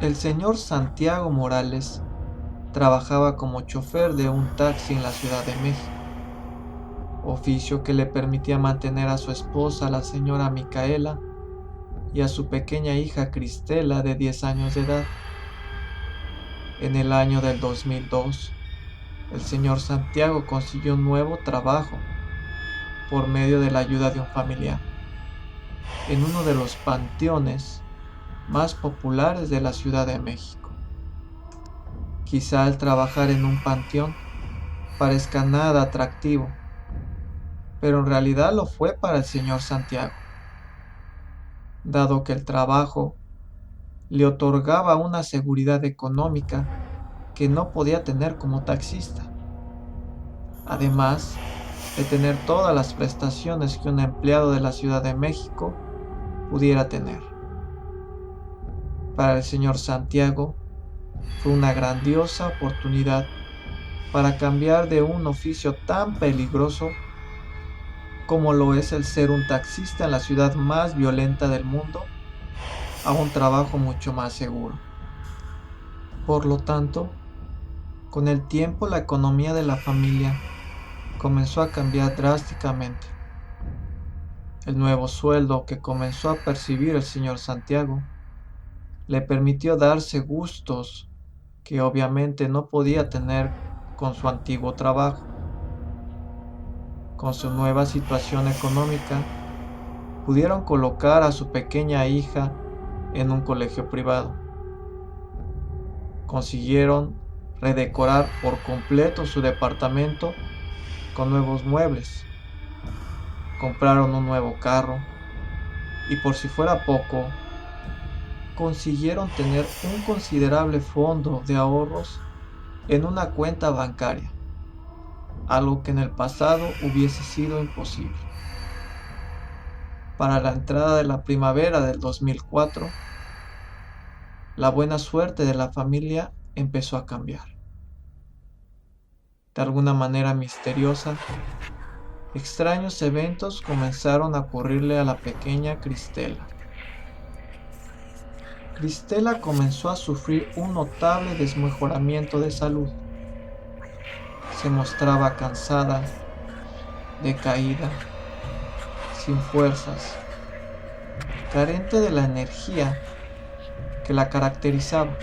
El señor Santiago Morales trabajaba como chofer de un taxi en la Ciudad de México, oficio que le permitía mantener a su esposa, la señora Micaela, y a su pequeña hija Cristela de 10 años de edad. En el año del 2002, el señor Santiago consiguió un nuevo trabajo por medio de la ayuda de un familiar en uno de los panteones más populares de la Ciudad de México. Quizá el trabajar en un panteón parezca nada atractivo, pero en realidad lo fue para el señor Santiago, dado que el trabajo le otorgaba una seguridad económica que no podía tener como taxista, además de tener todas las prestaciones que un empleado de la Ciudad de México pudiera tener. Para el señor Santiago fue una grandiosa oportunidad para cambiar de un oficio tan peligroso como lo es el ser un taxista en la ciudad más violenta del mundo a un trabajo mucho más seguro. Por lo tanto, con el tiempo la economía de la familia comenzó a cambiar drásticamente. El nuevo sueldo que comenzó a percibir el señor Santiago le permitió darse gustos que obviamente no podía tener con su antiguo trabajo. Con su nueva situación económica, pudieron colocar a su pequeña hija en un colegio privado. Consiguieron redecorar por completo su departamento con nuevos muebles. Compraron un nuevo carro y por si fuera poco, consiguieron tener un considerable fondo de ahorros en una cuenta bancaria, algo que en el pasado hubiese sido imposible. Para la entrada de la primavera del 2004, la buena suerte de la familia empezó a cambiar. De alguna manera misteriosa, extraños eventos comenzaron a ocurrirle a la pequeña Cristela. Cristela comenzó a sufrir un notable desmejoramiento de salud. Se mostraba cansada, decaída, sin fuerzas, carente de la energía que la caracterizaba.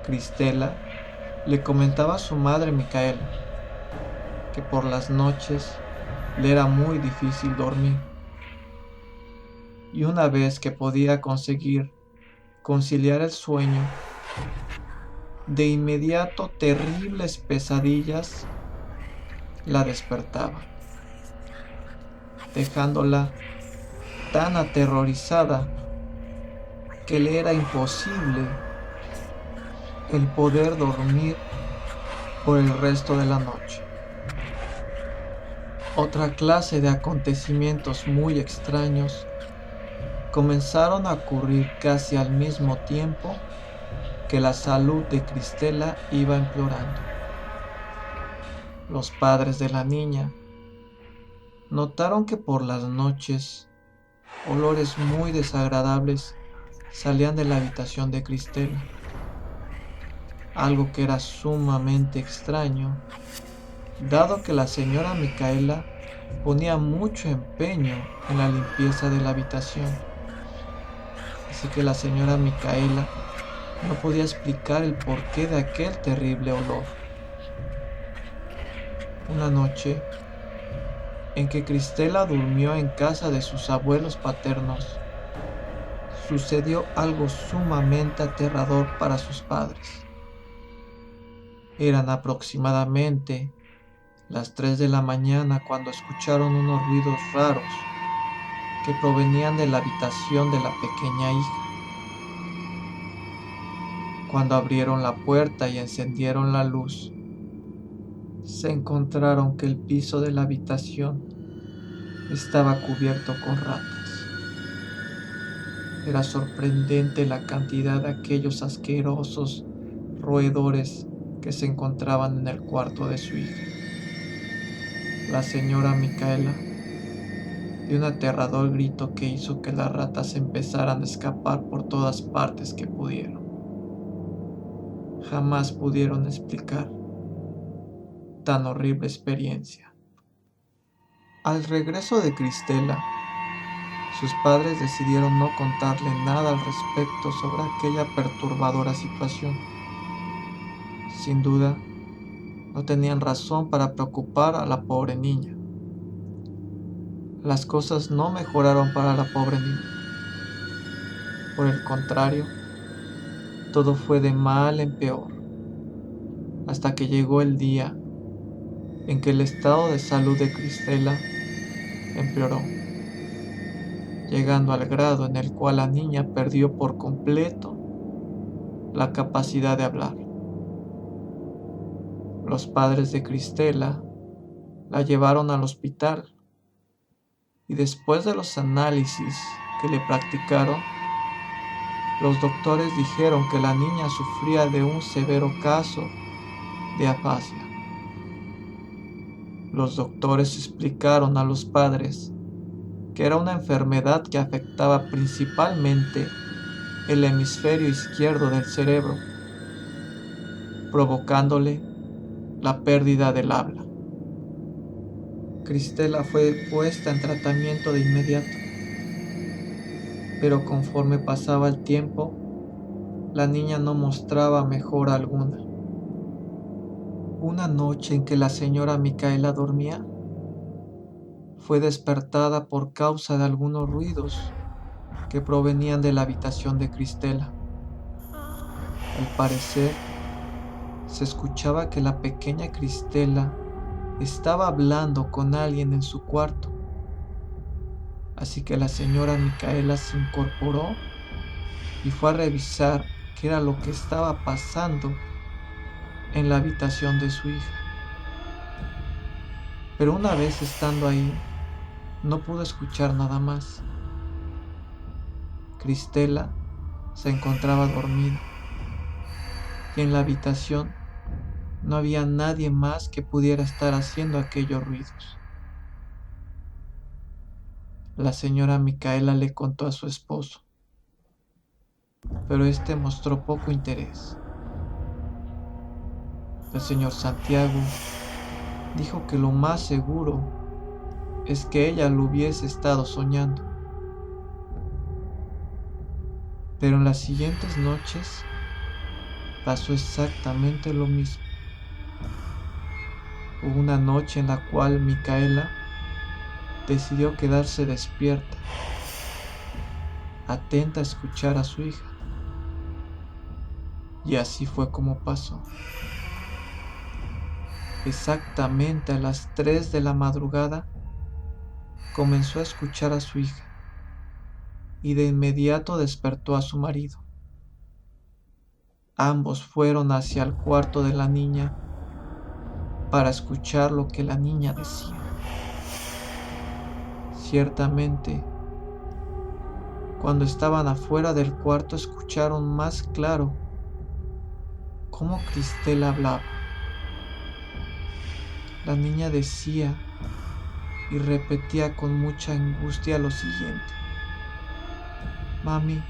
Cristela le comentaba a su madre Micaela que por las noches le era muy difícil dormir, y una vez que podía conseguir conciliar el sueño, de inmediato terribles pesadillas la despertaban, dejándola tan aterrorizada que le era imposible el poder dormir por el resto de la noche. Otra clase de acontecimientos muy extraños comenzaron a ocurrir casi al mismo tiempo que la salud de Cristela iba empeorando. Los padres de la niña notaron que por las noches olores muy desagradables salían de la habitación de Cristela, algo que era sumamente extraño, dado que la señora Micaela ponía mucho empeño en la limpieza de la habitación. Así que la señora Micaela no podía explicar el porqué de aquel terrible olor. Una noche en que Cristela durmió en casa de sus abuelos paternos, sucedió algo sumamente aterrador para sus padres. Eran aproximadamente las 3 de la mañana cuando escucharon unos ruidos raros que provenían de la habitación de la pequeña hija. Cuando abrieron la puerta y encendieron la luz, se encontraron que el piso de la habitación estaba cubierto con ratas. Era sorprendente la cantidad de aquellos asquerosos roedores que se encontraban en el cuarto de su hija. La señora Micaela de un aterrador grito que hizo que las ratas empezaran a escapar por todas partes que pudieron. Jamás pudieron explicar tan horrible experiencia. Al regreso de Cristela, sus padres decidieron no contarle nada al respecto sobre aquella perturbadora situación. Sin duda, no tenían razón para preocupar a la pobre niña. Las cosas no mejoraron para la pobre niña. Por el contrario, todo fue de mal en peor, hasta que llegó el día en que el estado de salud de Cristela empeoró, llegando al grado en el cual la niña perdió por completo la capacidad de hablar. Los padres de Cristela la llevaron al hospital y después de los análisis que le practicaron, los doctores dijeron que la niña sufría de un severo caso de afasia. Los doctores explicaron a los padres que era una enfermedad que afectaba principalmente el hemisferio izquierdo del cerebro, provocándole la pérdida del habla. Cristela fue puesta en tratamiento de inmediato, pero conforme pasaba el tiempo, la niña no mostraba mejora alguna. Una noche en que la señora Micaela dormía, fue despertada por causa de algunos ruidos que provenían de la habitación de Cristela. Al parecer, se escuchaba que la pequeña Cristela estaba hablando con alguien en su cuarto. Así que la señora Micaela se incorporó y fue a revisar qué era lo que estaba pasando en la habitación de su hija. Pero una vez estando ahí, no pudo escuchar nada más. Cristela se encontraba dormida y en la habitación no había nadie más que pudiera estar haciendo aquellos ruidos. La señora Micaela le contó a su esposo, pero este mostró poco interés. El señor Santiago dijo que lo más seguro es que ella lo hubiese estado soñando. Pero en las siguientes noches pasó exactamente lo mismo. Hubo una noche en la cual Micaela decidió quedarse despierta, atenta a escuchar a su hija. Y así fue como pasó. Exactamente a las 3 de la madrugada comenzó a escuchar a su hija y de inmediato despertó a su marido. Ambos fueron hacia el cuarto de la niña para escuchar lo que la niña decía. Ciertamente, cuando estaban afuera del cuarto escucharon más claro cómo Cristela hablaba. La niña decía y repetía con mucha angustia lo siguiente: Mami,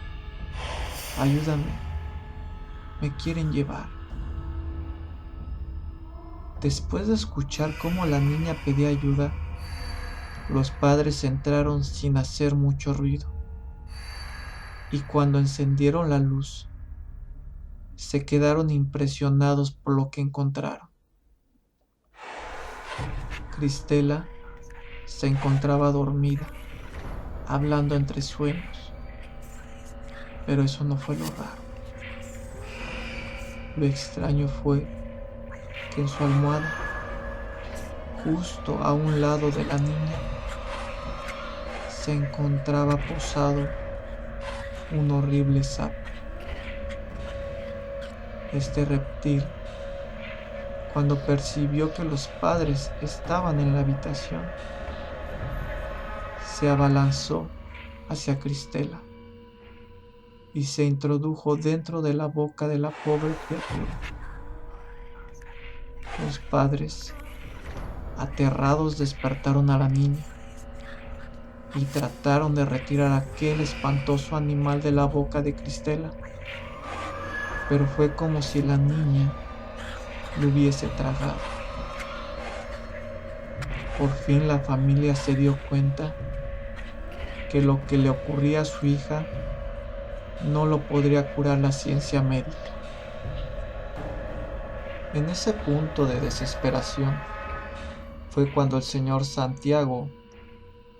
ayúdame, me quieren llevar. Después de escuchar cómo la niña pedía ayuda, los padres entraron sin hacer mucho ruido, y cuando encendieron la luz, se quedaron impresionados por lo que encontraron. Cristela se encontraba dormida, hablando entre sueños, pero eso no fue lo raro. Lo extraño fue que en su almohada, justo a un lado de la niña, se encontraba posado un horrible sapo. Este reptil, cuando percibió que los padres estaban en la habitación, se abalanzó hacia Cristela y se introdujo dentro de la boca de la pobre criatura. Los padres, aterrados, despertaron a la niña, y trataron de retirar aquel espantoso animal de la boca de Cristela, pero fue como si la niña lo hubiese tragado. Por fin la familia se dio cuenta que lo que le ocurría a su hija no lo podría curar la ciencia médica. En ese punto de desesperación fue cuando el señor Santiago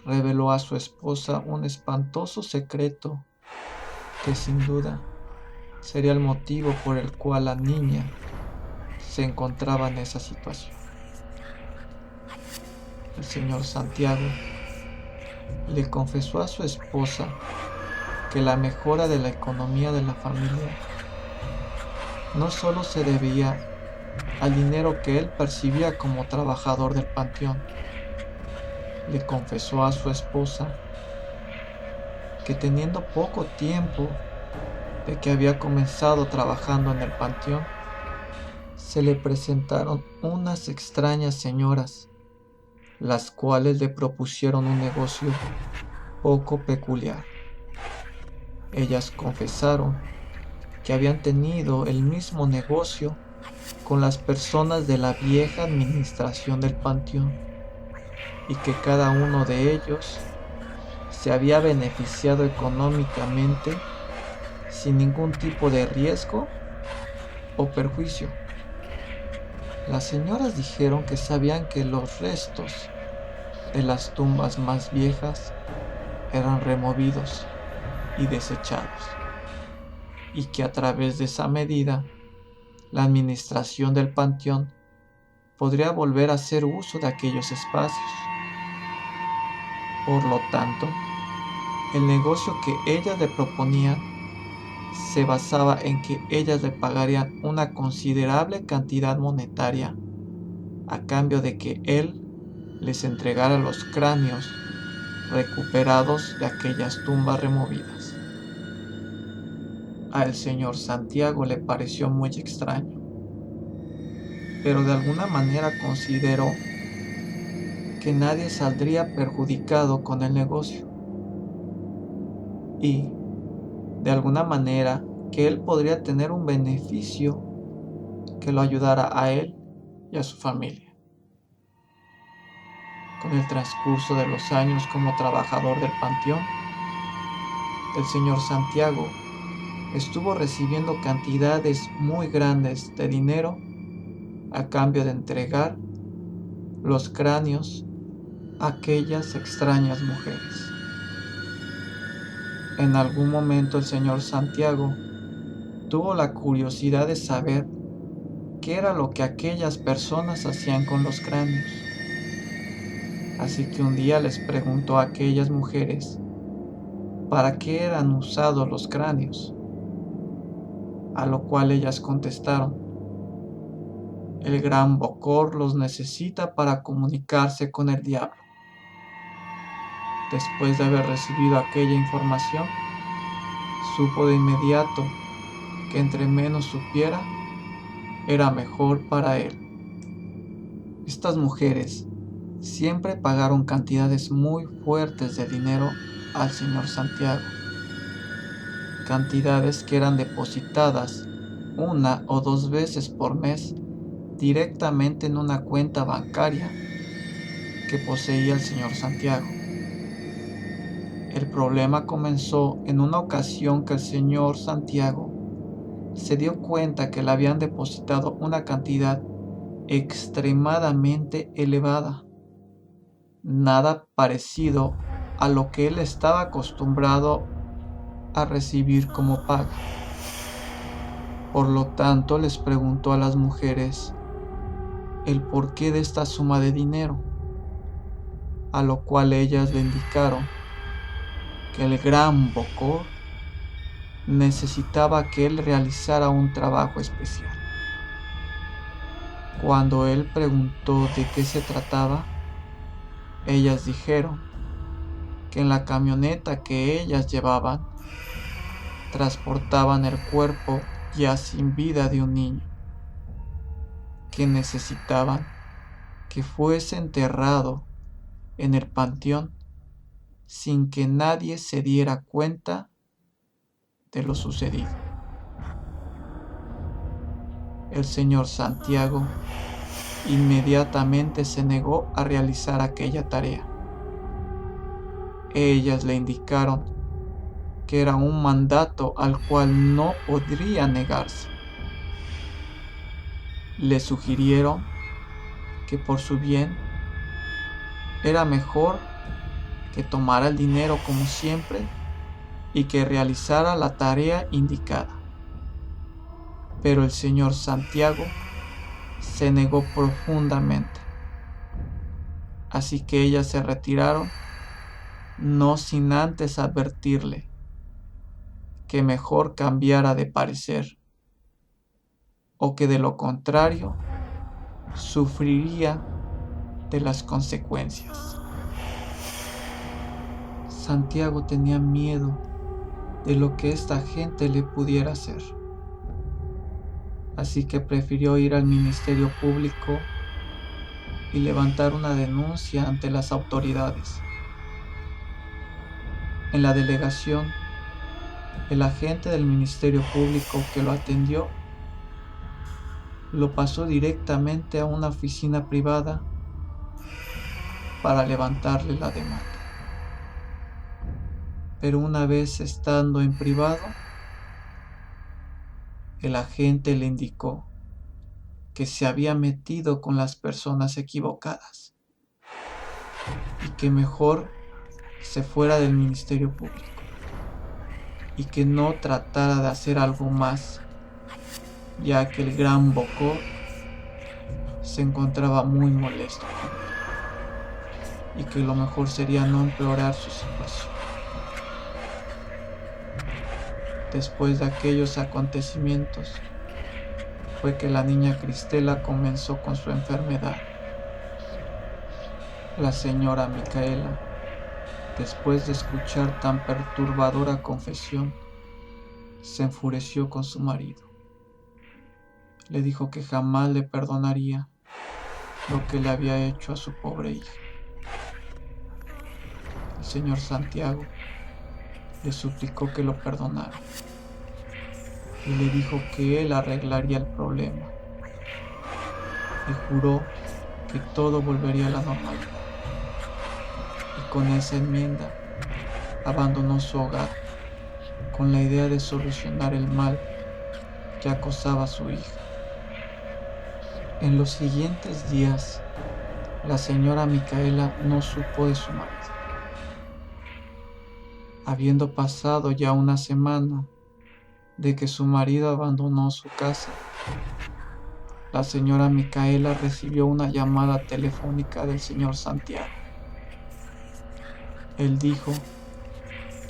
reveló a su esposa un espantoso secreto que sin duda sería el motivo por el cual la niña se encontraba en esa situación. El señor Santiago le confesó a su esposa que la mejora de la economía de la familia no solo se debía al dinero que él percibía como trabajador del panteón. Le confesó a su esposa que teniendo poco tiempo de que había comenzado trabajando en el panteón, se le presentaron unas extrañas señoras, las cuales le propusieron un negocio poco peculiar. Ellas confesaron que habían tenido el mismo negocio con las personas de la vieja administración del panteón y que cada uno de ellos se había beneficiado económicamente sin ningún tipo de riesgo o perjuicio. Las señoras dijeron que sabían que los restos de las tumbas más viejas eran removidos y desechados, y que a través de esa medida la administración del panteón podría volver a hacer uso de aquellos espacios. Por lo tanto, el negocio que ellas le proponían se basaba en que ellas le pagarían una considerable cantidad monetaria a cambio de que él les entregara los cráneos recuperados de aquellas tumbas removidas. Al señor Santiago le pareció muy extraño, pero de alguna manera consideró que nadie saldría perjudicado con el negocio y, de alguna manera, que él podría tener un beneficio que lo ayudara a él y a su familia. Con el transcurso de los años como trabajador del panteón, el señor Santiago estuvo recibiendo cantidades muy grandes de dinero a cambio de entregar los cráneos a aquellas extrañas mujeres. En algún momento el señor Santiago tuvo la curiosidad de saber qué era lo que aquellas personas hacían con los cráneos. Así que un día les preguntó a aquellas mujeres para qué eran usados los cráneos, a lo cual ellas contestaron: el gran Bokor los necesita para comunicarse con el diablo. Después de haber recibido aquella información, supo de inmediato que entre menos supiera, era mejor para él. Estas mujeres siempre pagaron cantidades muy fuertes de dinero al señor Santiago, cantidades que eran depositadas una o dos veces por mes directamente en una cuenta bancaria que poseía el señor Santiago. El problema comenzó en una ocasión que el señor Santiago se dio cuenta que le habían depositado una cantidad extremadamente elevada, nada parecido a lo que él estaba acostumbrado a recibir como paga. Por lo tanto, les preguntó a las mujeres el porqué de esta suma de dinero, a lo cual ellas le indicaron que el gran Bokor necesitaba que él realizara un trabajo especial. Cuando él preguntó de qué se trataba, ellas dijeron que en la camioneta que ellas llevaban transportaban el cuerpo ya sin vida de un niño, que necesitaban que fuese enterrado en el panteón sin que nadie se diera cuenta de lo sucedido. El señor Santiago inmediatamente se negó a realizar aquella tarea. Ellas le indicaron que era un mandato al cual no podría negarse. Le sugirieron que por su bien era mejor que tomara el dinero como siempre y que realizara la tarea indicada. Pero el señor Santiago se negó profundamente. Así que ellas se retiraron, no sin antes advertirle que mejor cambiara de parecer, o que de lo contrario sufriría de las consecuencias. Santiago tenía miedo de lo que esta gente le pudiera hacer, así que prefirió ir al Ministerio Público y levantar una denuncia ante las autoridades. En la delegación, el agente del Ministerio Público que lo atendió lo pasó directamente a una oficina privada para levantarle la demanda. Pero una vez estando en privado, el agente le indicó que se había metido con las personas equivocadas y que mejor se fuera del Ministerio Público y que no tratara de hacer algo más, ya que el gran Bocó se encontraba muy molesto y que lo mejor sería no empeorar su situación. Después de aquellos acontecimientos fue que la niña Cristela comenzó con su enfermedad. La señora Micaela, después de escuchar tan perturbadora confesión, se enfureció con su marido. Le dijo que jamás le perdonaría lo que le había hecho a su pobre hija. El señor Santiago le suplicó que lo perdonara y le dijo que él arreglaría el problema y juró que todo volvería a la normalidad. Y con esa enmienda abandonó su hogar con la idea de solucionar el mal que acosaba a su hija. En los siguientes días, la señora Micaela no supo de su marido. Habiendo pasado ya una semana de que su marido abandonó su casa, la señora Micaela recibió una llamada telefónica del señor Santiago. Él dijo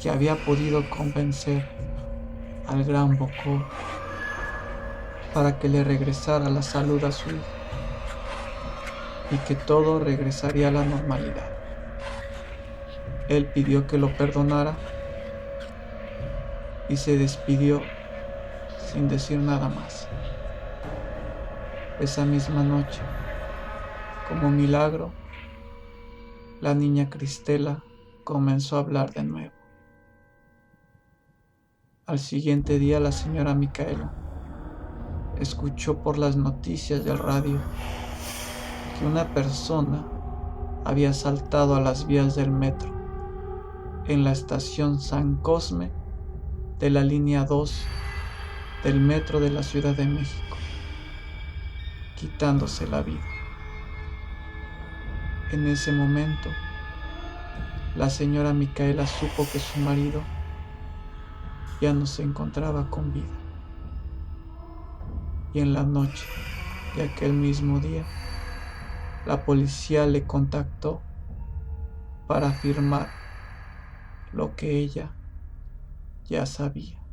que había podido convencer al gran Bocó para que le regresara la salud a su hija y que todo regresaría a la normalidad. Él pidió que lo perdonara y se despidió sin decir nada más. Esa misma noche, como milagro, la niña Cristela comenzó a hablar de nuevo. Al siguiente día, la señora Micaela escuchó por las noticias del radio que una persona había saltado a las vías del metro en la estación San Cosme de la línea 2 del metro de la Ciudad de México, quitándose la vida. En ese momento, la señora Micaela supo que su marido ya no se encontraba con vida. Y en la noche de aquel mismo día, la policía le contactó para afirmar lo que ella ya sabía.